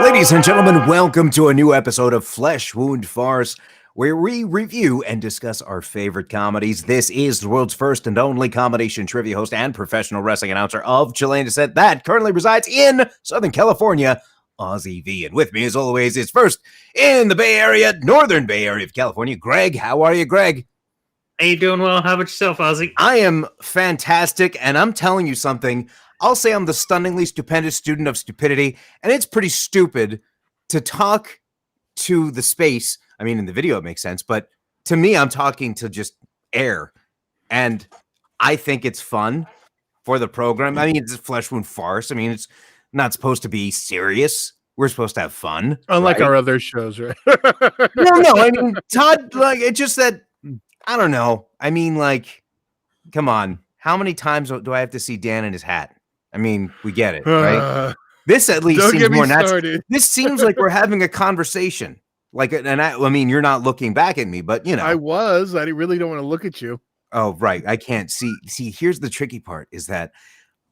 Ladies and gentlemen, welcome to a new episode of Flesh Wound Farce, where we review and discuss our favorite comedies. This is the world's first and only combination trivia host and professional wrestling announcer of Chilean descent that currently resides in Southern California, Ozzy V. And with me, as always, is first in the Bay Area, Northern Bay Area of California, Greg. How are you, Greg? Are you doing well? How about yourself, Ozzy? I am fantastic, and I'm telling you something. I'll say I'm the stunningly stupendous student of stupidity, and it's pretty stupid to talk to the space. I mean, in the video, it makes sense, but to me, I'm talking to just air, and I think it's fun for the program. I mean, it's a Flesh Wound Farce. I mean, it's not supposed to be serious. We're supposed to have fun. Unlike right? our other shows, right? No, I mean, Todd, like, it's just that, I don't know. I mean, like, come on. How many times do I have to see Dan in his hat? I mean, we get it, right? This at least seems more natural. This seems like we're having a conversation. Like, and I mean, you're not looking back at me, but you know, I was. I really don't want to look at you. Oh, right. I can't see. See, here's the tricky part: is that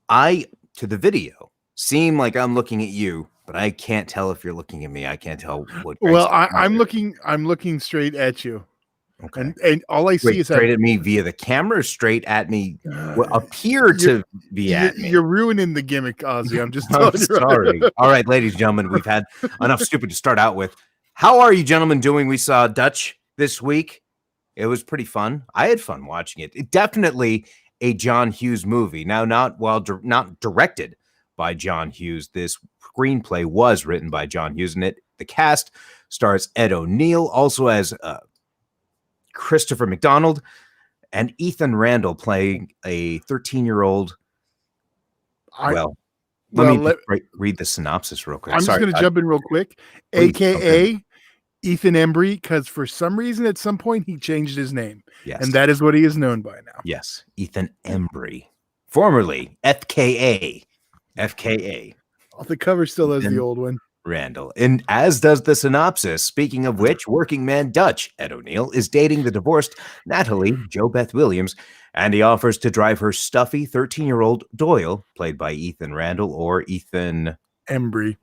I, to the video, seem like I'm looking at you, but I can't tell if you're looking at me. I can't tell what. Well, I'm looking straight at you. Okay. And all I see is straight at me via the camera, straight at me, appear to be at me. You're ruining the gimmick, Ozzy. I'm just I'm sorry. All right, ladies and gentlemen, we've had enough stupid to start out with. How are you gentlemen doing? We saw Dutch this week. It was pretty fun. I had fun watching it. It definitely a John Hughes movie. Now, not directed by John Hughes. This screenplay was written by John Hughes, and the cast stars Ed O'Neill, also as Christopher McDonald and Ethan Randall playing a 13-year-old. Let me read the synopsis real quick. I'm just going to jump in real quick. AKA Ethan Embry, because for some reason at some point he changed his name. Yes. And that is what he is known by now. Yes. Ethan Embry. Formerly FKA. Oh, the cover still has the old one. Randall. And as does the synopsis. Speaking of which, working man Dutch, Ed O'Neill, is dating the divorced Natalie, Jo Beth Williams, and he offers to drive her stuffy 13-year-old Doyle, played by Ethan Randall or Ethan Embry,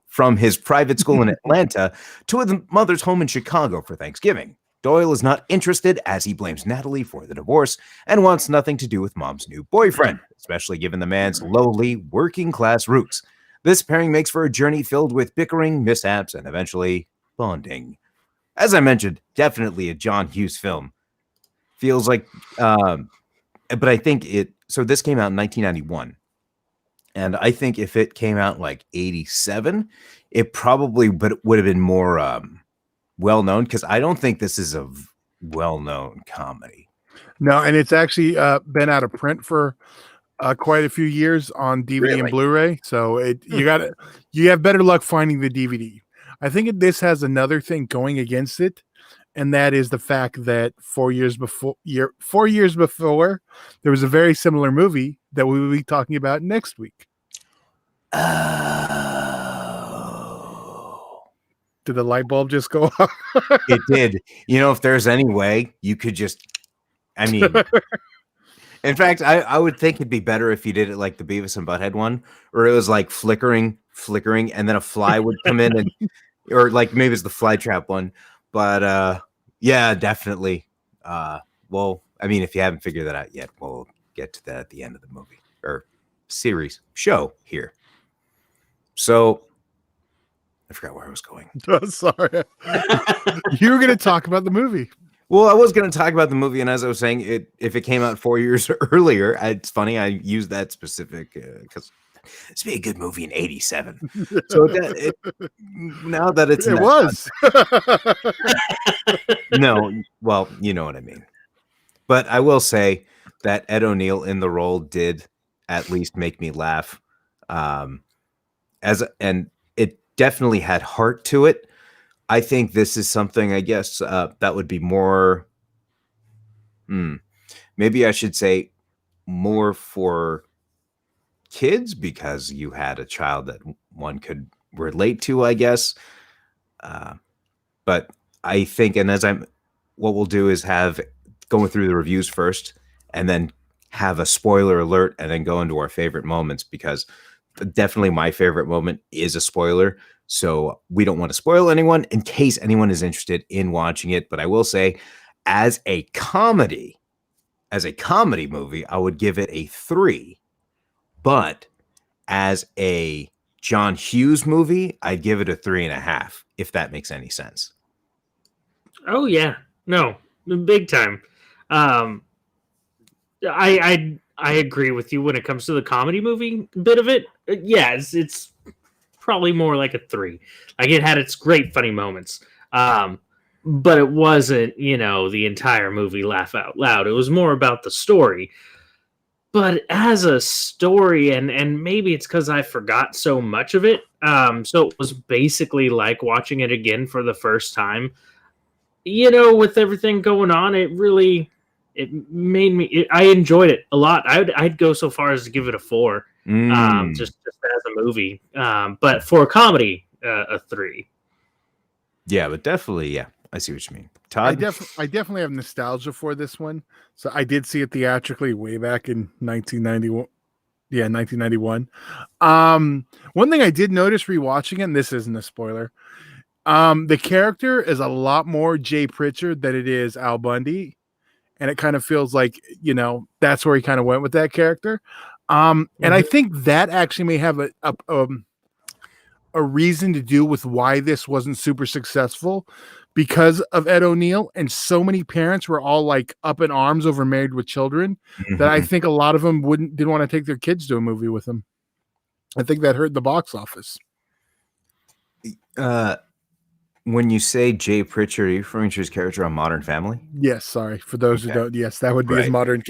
from his private school in Atlanta to the mother's home in Chicago for Thanksgiving. Doyle is not interested as he blames Natalie for the divorce and wants nothing to do with mom's new boyfriend, especially given the man's lowly working-class roots. This pairing makes for a journey filled with bickering, mishaps, and eventually bonding. As I mentioned, definitely a John Hughes film. Feels like, but I think so this came out in 1991. And I think if it came out like 87, it probably would have been more well-known, because I don't think this is a well-known comedy. No, and it's actually been out of print for quite a few years on DVD and Blu-ray, so you have better luck finding the DVD. I think this has another thing going against it, and that is the fact that 4 years before there was a very similar movie that we will be talking about next week. Oh. Did the light bulb just go off? It did. You know, if there's any way you could just, I mean, in fact, I would think it'd be better if you did it like the Beavis and Butthead one, or it was like flickering, and then a fly would come in, or like maybe it's the fly trap one. But yeah, definitely. Well, I mean, if you haven't figured that out yet, we'll get to that at the end of the movie or show here. So I forgot where I was going. Oh, sorry. You were going to talk about the movie. Well, I was going to talk about the movie, and as I was saying, if it came out 4 years earlier, it's funny I used that specific because it's be a good movie in '87. So now that it was no, well, you know what I mean. But I will say that Ed O'Neill in the role did at least make me laugh, and it definitely had heart to it. I think this is something, I guess, that would be more, maybe I should say more for kids, because you had a child that one could relate to, I guess. But I think, and what we'll do is have going through the reviews first, and then have a spoiler alert, and then go into our favorite moments, because definitely my favorite moment is a spoiler. So we don't want to spoil anyone in case anyone is interested in watching it. But I will say, as a comedy movie, I would give it a 3. But as a John Hughes movie, I'd give it a 3.5, if that makes any sense. Oh yeah, no, big time. I agree with you when it comes to the comedy movie bit of it. Yeah, it's probably more like a 3. Like it had its great funny moments, but it wasn't the entire movie laugh out loud. It was more about the story. But as a story, and maybe it's because I forgot so much of it, so it was basically like watching it again for the first time. With everything going on, it made me. I enjoyed it a lot. I'd go so far as to give it a 4, just as a movie. But for a comedy, a 3. Yeah, but definitely, yeah, I see what you mean. Todd? I definitely have nostalgia for this one. So I did see it theatrically way back in 1991. Yeah, 1991. One thing I did notice rewatching it, and this isn't a spoiler, the character is a lot more Jay Pritchard than it is Al Bundy. And it kind of feels like, that's where he kind of went with that character. And I think that actually may have a reason to do with why this wasn't super successful, because of Ed O'Neill, and so many parents were all like up in arms over Married with Children that I think a lot of them didn't want to take their kids to a movie with them. I think that hurt the box office. When you say Jay Pritchard, are you referring to his character on Modern Family? Yes, sorry for those who don't. Yes, that would be his Modern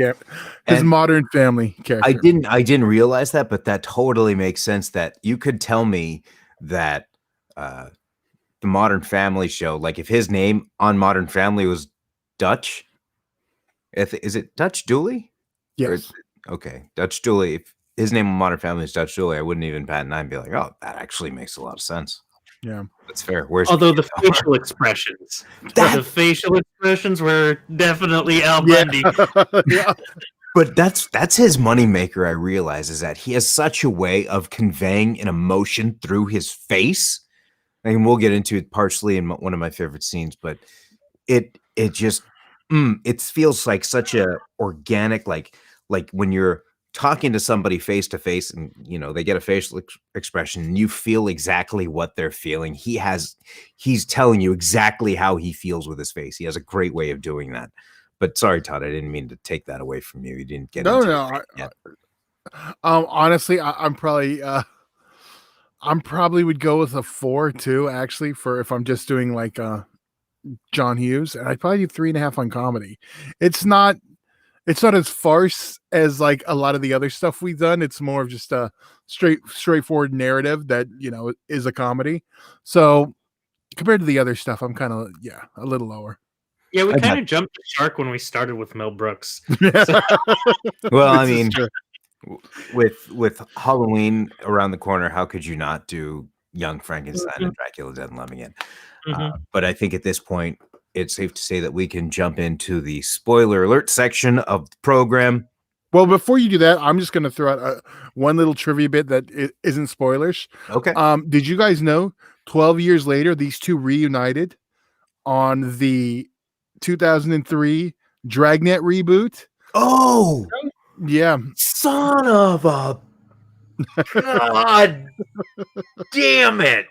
Family character. I didn't realize that, but that totally makes sense. That you could tell me that the Modern Family show, like if his name on Modern Family was Dutch, is it Dutch Dooley? Yes. Okay, Dutch Dooley. If his name on Modern Family is Dutch Dooley, I wouldn't even bat an eye and be like, oh, that actually makes a lot of sense. Yeah, that's fair. Although the facial expressions, were definitely Al Bundy. Yeah. But that's his moneymaker. I realize is that he has such a way of conveying an emotion through his face. And we'll get into it partially in one of my favorite scenes, but it just it feels like such a organic, like when you're talking to somebody face to face, and they get a facial expression, and you feel exactly what they're feeling. He's telling you exactly how he feels with his face. He has a great way of doing that. But sorry, Todd, I didn't mean to take that away from you. You didn't get into it. Honestly, I'm probably would go with a 4 too, actually, for if I'm just doing like John Hughes, and I'd probably do 3.5 on comedy. It's not as farce as like a lot of the other stuff we've done. It's more of just a straightforward narrative that is a comedy. So compared to the other stuff, I'm kind of a little lower. Yeah, we kind of jumped the shark when we started with Mel Brooks. Well, I mean, with Halloween around the corner, how could you not do Young Frankenstein and Dracula Dead and Loving It? But I think at this point, it's safe to say that we can jump into the spoiler alert section of the program. Well, before you do that, I'm just going to throw out one little trivia bit that isn't spoilers. Okay. Did you guys know 12 years later, these two reunited on the 2003 Dragnet reboot? Oh, yeah. Son of a God damn it.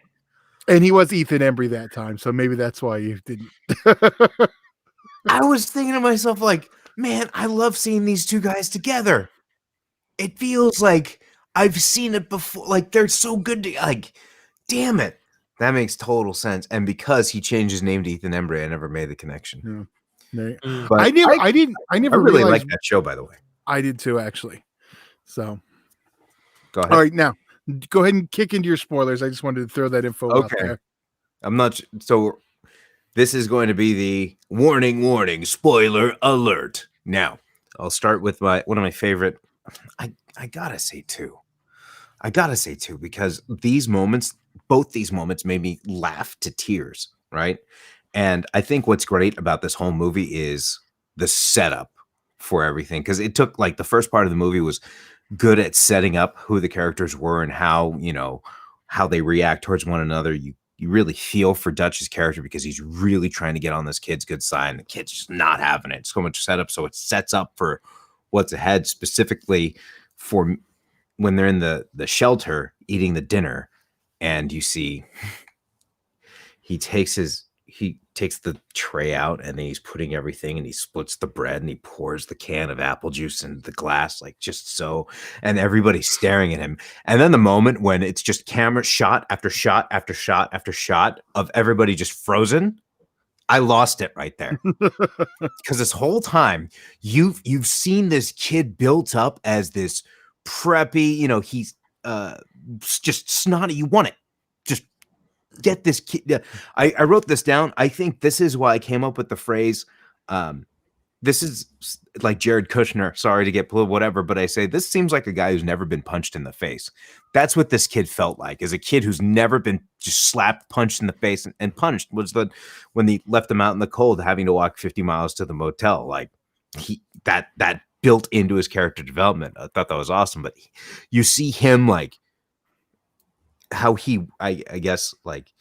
And he was Ethan Embry that time, so maybe that's why you didn't. I was thinking to myself, like, man, I love seeing these two guys together. It feels like I've seen it before. Like, they're so good to, like, damn it. That makes total sense. And because he changed his name to Ethan Embry, I never made the connection. Yeah. But I never really realized liked that show, by the way. I did too, actually. So go ahead. All right, now go ahead and kick into your spoilers. I just wanted to throw that info out there. I'm not so this is going to be the warning, spoiler alert. Now, I'll start with one of my favorite. I gotta say two. Because both these moments made me laugh to tears, right? And I think what's great about this whole movie is the setup for everything. Because it took, like, the first part of the movie was good at setting up who the characters were and how, how they react towards one another. You really feel for Dutch's character because he's really trying to get on this kid's good side, and the kid's just not having it. So much setup, so it sets up for what's ahead, specifically for when they're in the shelter eating the dinner, and you see he takes the tray out and then he's putting everything, and he splits the bread and he pours the can of apple juice into the glass, like just so, and everybody's staring at him. And then the moment when it's just camera shot after shot after shot after shot of everybody just frozen, I lost it right there. Because this whole time you've seen this kid built up as this preppy, he's just snotty. You want it. Just get this kid. I wrote this down. I think this is why I came up with the phrase. This is like Jared Kushner. Sorry to get whatever, but I say this seems like a guy who's never been punched in the face. That's what this kid felt like, as a kid who's never been just slapped, punched in the face, and punched. Was when they left him out in the cold, having to walk 50 miles to the motel. Like that built into his character development. I thought that was awesome. But you see him like how he, I guess, like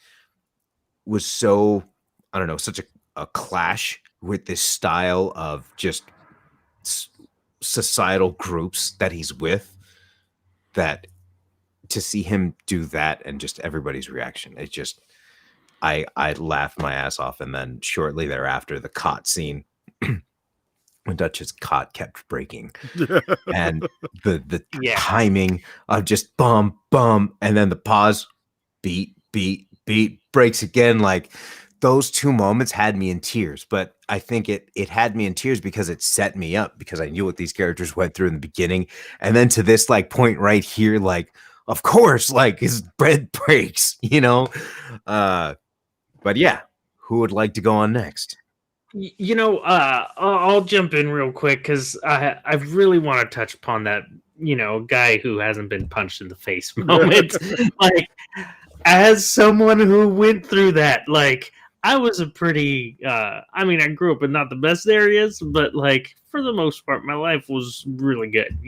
was so, I don't know, such a clash with this style of just societal groups that he's with, that to see him do that and just everybody's reaction, it just, I laughed my ass off. And then shortly thereafter, the cot scene, when Dutch's cot kept breaking, and the timing of just bum, and then the pause, beat, breaks again. Like those two moments had me in tears, but I think it had me in tears because it set me up, because I knew what these characters went through in the beginning. And then to this like point right here, like, of course, like his bread breaks, but yeah, who would like to go on next? I'll jump in real quick because I really want to touch upon that, guy who hasn't been punched in the face moment. Like, as someone who went through that, like, I was a pretty, I grew up in not the best areas, but like for the most part, my life was really good,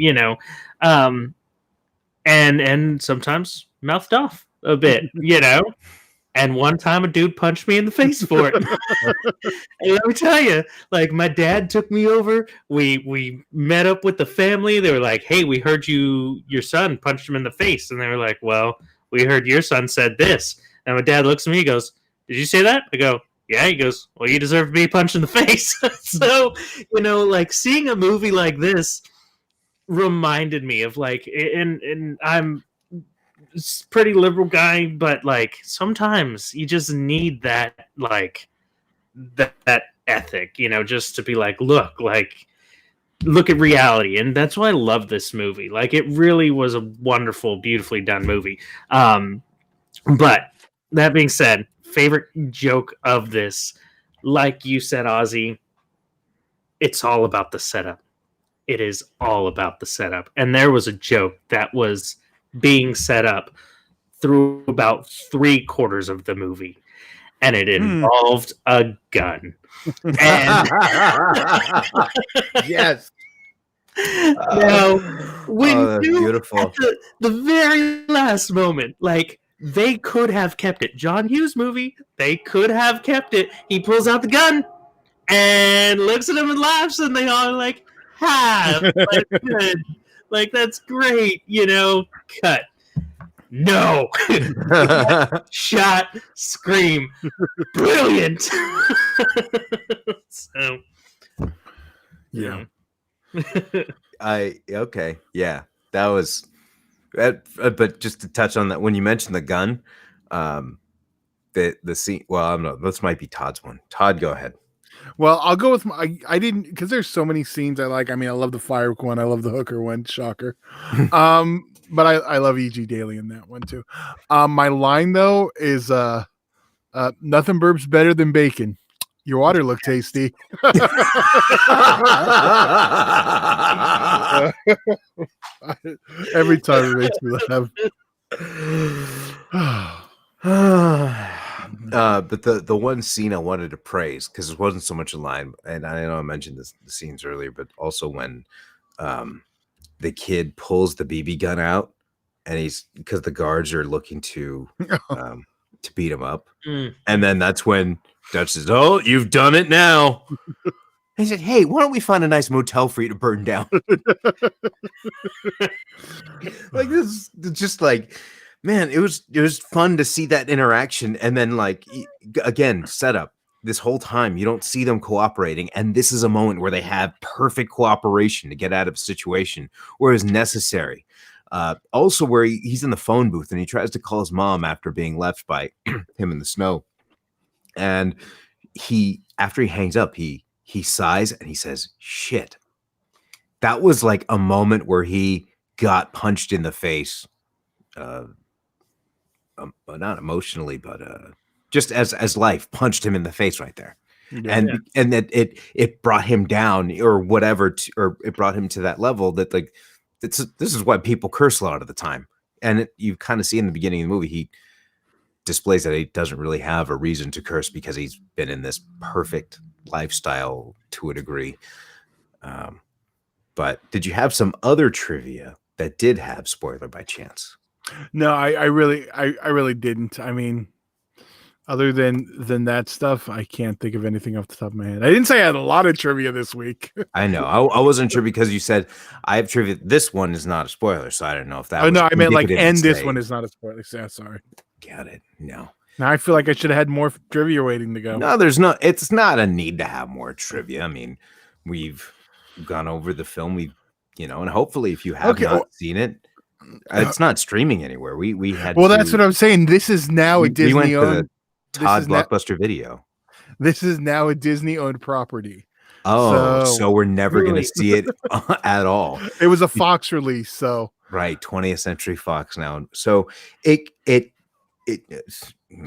and sometimes mouthed off a bit, And one time a dude punched me in the face for it. And let me tell you, like, my dad took me over. We met up with the family. They were like, hey, we heard your son punched him in the face. And they were like, well, we heard your son said this. And my dad looks at me, he goes, did you say that? I go, yeah. He goes, well, you deserve to be punched in the face. So, like seeing a movie like this reminded me of like, and I'm pretty liberal guy, but like sometimes you just need that, like that ethic, just to be like, look at reality. And that's why I love this movie. Like, it really was a wonderful, beautifully done movie. But that being said, favorite joke of this, like you said, Ozzy, it's all about the setup. It is all about the setup. And there was a joke that was being set up through about 3/4 of the movie, and it involved a gun. And yes. Now, when beautiful. At the very last moment, like, they could have kept it. John Hughes movie, they could have kept it. He pulls out the gun and looks at him and laughs, and they all are like, ha, like, good. Like, that's great, cut. No. Shot, scream, brilliant. So, yeah. Okay. Yeah, that was, but just to touch on that, when you mentioned the gun, the scene, well, I don't know, this might be Todd's one. Todd, go ahead. Well, I'll go with I didn't, because there's so many scenes I like. I mean, I love the fire one. I love the hooker one. Shocker. But I love E.G. Daily in that one too. My line though is nothing burps better than bacon. Your water look tasty. Every time it makes me laugh. But the one scene I wanted to praise, because it wasn't so much a line, and I know I mentioned the scenes earlier, but also when the kid pulls the BB gun out, and he's because the guards are looking to beat him up, and then that's when Dutch says, "Oh, you've done it now." He said, "Hey, why don't we find a nice motel for you to burn down?" Like this, just like, man, it was fun to see that interaction, and then like again, setup. This whole time, you don't see them cooperating, and this is a moment where they have perfect cooperation to get out of a situation where it's necessary. Also, where he's in the phone booth and he tries to call his mom after being left by him in the snow, and after he hangs up, he sighs and he says, "Shit." That was like a moment where he got punched in the face, not emotionally, but just as life punched him in the face right there. Yeah. And that it brought him down or whatever, or it brought him to that level that like, this is why people curse a lot of the time. And you kind of see in the beginning of the movie, he displays that he doesn't really have a reason to curse because he's been in this perfect lifestyle to a degree. But did you have some other trivia that did have spoiler by chance? No, I really didn't. I mean, other than that stuff, I can't think of anything off the top of my head. I didn't say I had a lot of trivia this week. I know. I wasn't sure because you said I have trivia. This one is not a spoiler, so I don't know if that. Oh no, I meant like, and this one is not a spoiler. Yeah, sorry. Got it. No. Now I feel like I should have had more trivia waiting to go. No, there's no. It's not a need to have more trivia. I mean, we've gone over the film. And hopefully, if you have not seen it, it's not streaming anywhere. We had. Well, that's what I'm saying. This is now a Disney owned. Todd Blockbuster Video. This is now a Disney owned property. Oh, so we're never going to see it at all. It was a Fox release, so right, 20th Century Fox now. So it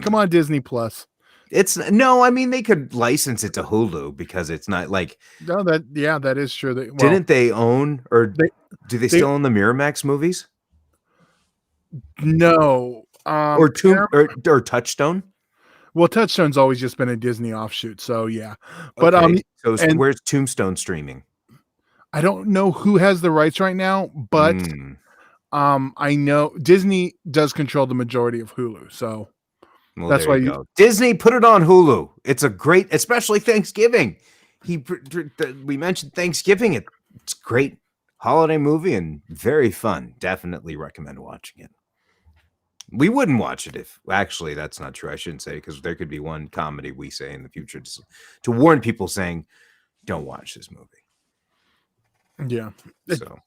come on, Disney Plus. It's no, I mean they could license it to Hulu because it's not like that is true. Didn't they own or do they still own the Miramax movies? No, or Touchstone. Well, Touchstone's always just been a Disney offshoot, so yeah. But so where's Tombstone streaming? I don't know who has the rights right now, but I know Disney does control the majority of Hulu, so that's why Disney put it on Hulu. It's a great, especially Thanksgiving. We mentioned Thanksgiving. It's a great holiday movie and very fun. Definitely recommend watching it. We wouldn't watch it if actually that's not true. I shouldn't say because there could be one comedy we say in the future to warn people saying don't watch this movie. Yeah. So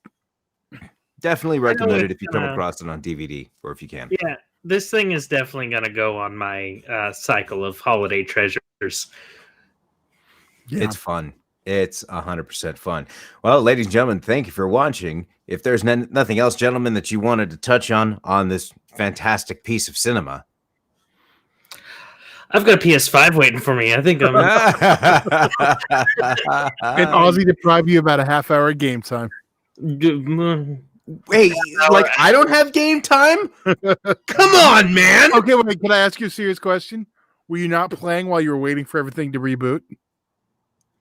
definitely recommend it if you come across it on DVD or if you can. Yeah, this thing is definitely going to go on my cycle of holiday treasures. Yeah. It's fun. It's 100% fun. Well, ladies and gentlemen, thank you for watching. If there's nothing else, gentlemen, that you wanted to touch on this fantastic piece of cinema. I've got a PS5 waiting for me. I think I'm... And Ozzy deprived you about a half hour of game time. Wait, like I don't have game time? Come on, man. Okay, wait, can I ask you a serious question? Were you not playing while you were waiting for everything to reboot?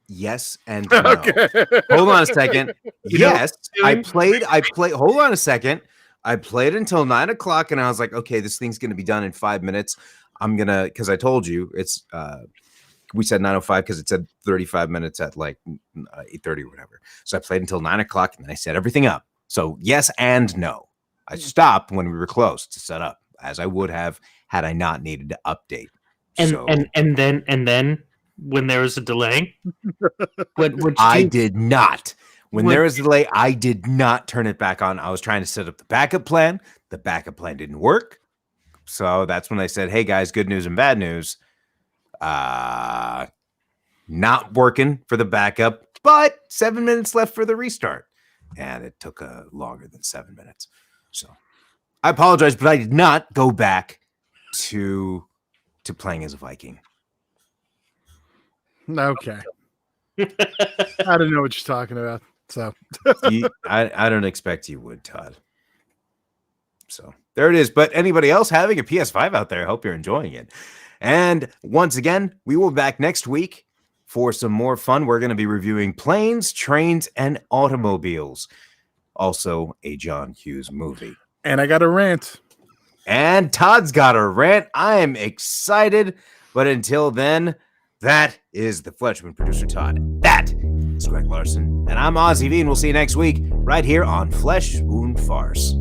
Yes and no. Okay. Hold on a second. Yes, I played. Hold on a second. I played until 9 o'clock, and I was like, okay, this thing's going to be done in 5 minutes. Because I told you it's. We said 9:05 because it said 35 minutes at like 8:30 or whatever. So I played until 9 o'clock, and then I set everything up. So yes and no. I stopped when we were close to set up, as I would have had I not needed to update. And then. When there was a delay, I did not. When there was a delay, I did not turn it back on. I was trying to set up the backup plan. The backup plan didn't work. So that's when I said, hey, guys, good news and bad news. Not working for the backup, but 7 minutes left for the restart. And it took longer than 7 minutes. So I apologize, but I did not go back to playing as a Viking. Okay. I don't know what you're talking about. So I don't expect you would, Todd. So there it is. But anybody else having a PS5 out there, I hope you're enjoying it. And once again, we will be back next week for some more fun. We're going to be reviewing planes, trains, and automobiles. also a John Hughes movie. And I got a rant. And Todd's got a rant. I am excited. But until then, that is the Flesh Wound producer Todd. That is Greg Larson. And I'm Ozzy V, and we'll see you next week right here on Flesh Wound Farce.